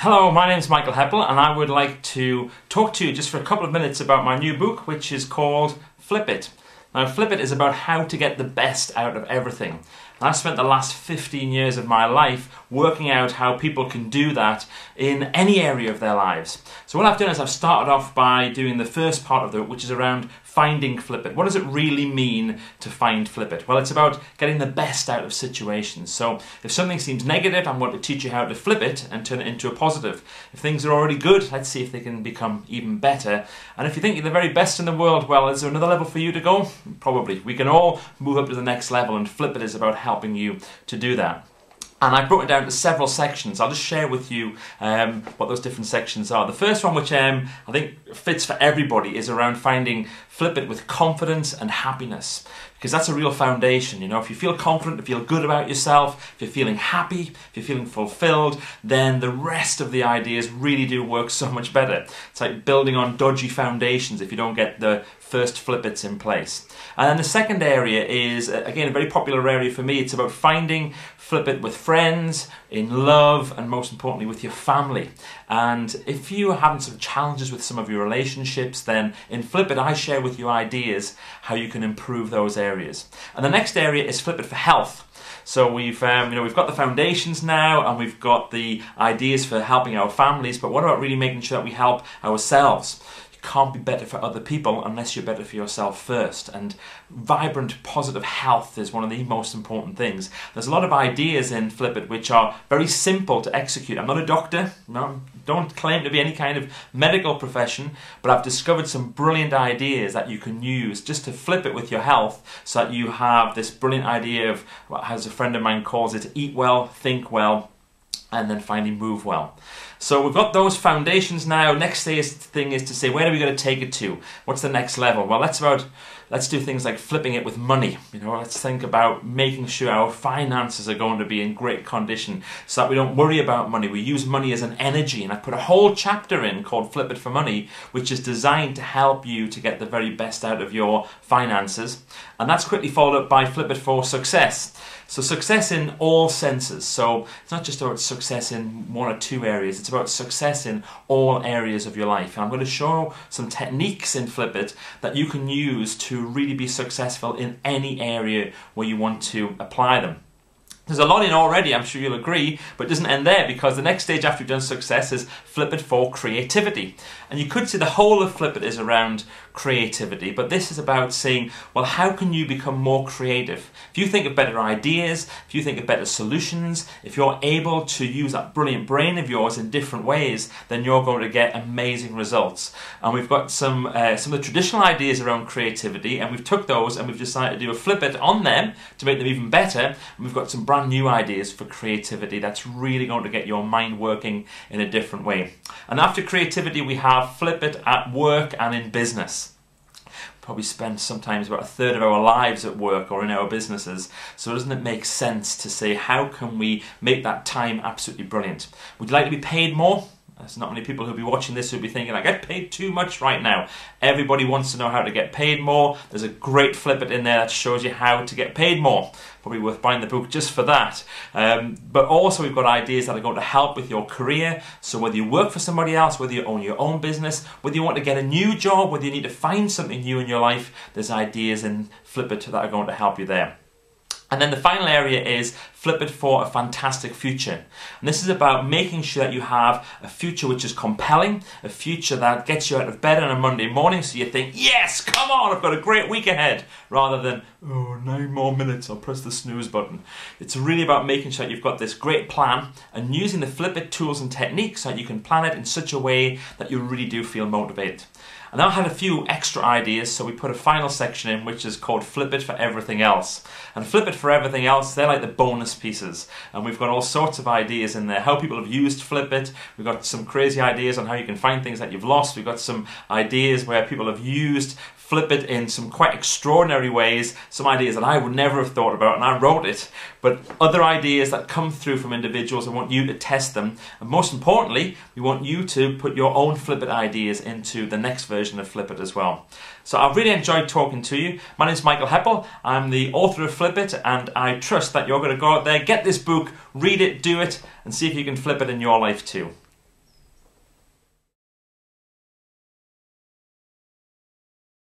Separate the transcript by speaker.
Speaker 1: Hello, my name is Michael Heppell and I would like to talk to you just for a couple of minutes about my new book, which is called Flip It. Now, Flip It is about how to get the best out of everything. And I've spent the last 15 years of my life working out how people can do that in any area of their lives. So what I've done is I've started off by doing the first part of it, which is around finding Flip It. What does it really mean to find Flip It? Well, it's about getting the best out of situations. So if something seems negative, I'm going to teach you how to flip it and turn it into a positive. If things are already good, let's see if they can become even better. And if you think you're the very best in the world, well, is there another level for you to go? Probably. We can all move up to the next level, and Flip It is about helping you to do that. And I broke it down to several sections. I'll just share with you what those different sections are. The first one, which I think fits for everybody, is around finding Flip It with confidence and happiness. Because that's a real foundation. You know, if you feel confident, if you feel good about yourself, if you're feeling happy, if you're feeling fulfilled, then the rest of the ideas really do work so much better. It's like building on dodgy foundations if you don't get the first Flip It's in place. And then the second area is, again, a very popular area for me. It's about finding Flip It with friends, in love, and most importantly with your family. And if you are having some challenges with some of your relationships, then in Flip It I share with you ideas how you can improve those areas. And the next area is Flip It for health. So we've got the foundations now, and we've got the ideas for helping our families, but what about really making sure that we help ourselves? Can't be better for other people unless you're better for yourself first. And vibrant, positive health is one of the most important things. There's a lot of ideas in Flip It which are very simple to execute. I'm not a doctor, don't claim to be any kind of medical profession, but I've discovered some brilliant ideas that you can use just to flip it with your health, so that you have this brilliant idea of, what, as a friend of mine calls it, eat well, think well, and then finally move well. So we've got those foundations now. Next thing is to say, where are we going to take it to? What's the next level? Well, let's do things like flipping it with money. You know, let's think about making sure our finances are going to be in great condition, so that we don't worry about money. We use money as an energy, and I put a whole chapter in called Flip It for Money, which is designed to help you to get the very best out of your finances. And that's quickly followed up by Flip It for success. So success in all senses. So it's not just about success in one or two areas, it's about success in all areas of your life. And I'm going to show some techniques in Flip It that you can use to really be successful in any area where you want to apply them. There's a lot in already, I'm sure you'll agree, but it doesn't end there, because the next stage after you've done success is Flip It for creativity. And you could say the whole of Flip It is around creativity, but this is about saying, well, how can you become more creative? If you think of better ideas, if you think of better solutions, if you're able to use that brilliant brain of yours in different ways, then you're going to get amazing results. And we've got some of the traditional ideas around creativity, and we've took those and we've decided to do a Flip It on them to make them even better. And we've got some brand new ideas for creativity that's really going to get your mind working in a different way. And after creativity, we have Flip It at work and in business. Probably spend sometimes about a third of our lives at work or in our businesses, so doesn't it make sense to say, how can we make that time absolutely brilliant? Would you like to be paid more? There's not many people who'll be watching this who'll be thinking, I get paid too much right now. Everybody wants to know how to get paid more. There's a great Flip It in there that shows you how to get paid more. Probably worth buying the book just for that. But also we've got ideas that are going to help with your career. So whether you work for somebody else, whether you own your own business, whether you want to get a new job, whether you need to find something new in your life, there's ideas in Flip It that are going to help you there. And then the final area is Flip It for a fantastic future. And this is about making sure that you have a future which is compelling, a future that gets you out of bed on a Monday morning so you think, yes, come on, I've got a great week ahead, rather than, oh, 9 more minutes, I'll press the snooze button. It's really about making sure that you've got this great plan and using the Flip It tools and techniques so that you can plan it in such a way that you really do feel motivated. And I had a few extra ideas, so we put a final section in which is called Flip It for Everything Else. And Flip It for Everything Else, they're like the bonus pieces. And we've got all sorts of ideas in there, how people have used Flip It. We've got some crazy ideas on how you can find things that you've lost. We've got some ideas where people have used Flip It in some quite extraordinary ways, some ideas that I would never have thought about, and I wrote it, but other ideas that come through from individuals. I want you to test them, and most importantly, we want you to put your own Flip It ideas into the next version of Flip It as well. So I've really enjoyed talking to you. My name is Michael Heppell. I'm the author of Flip It, and I trust that you're going to go out there, get this book, read it, do it, and see if you can flip it in your life too.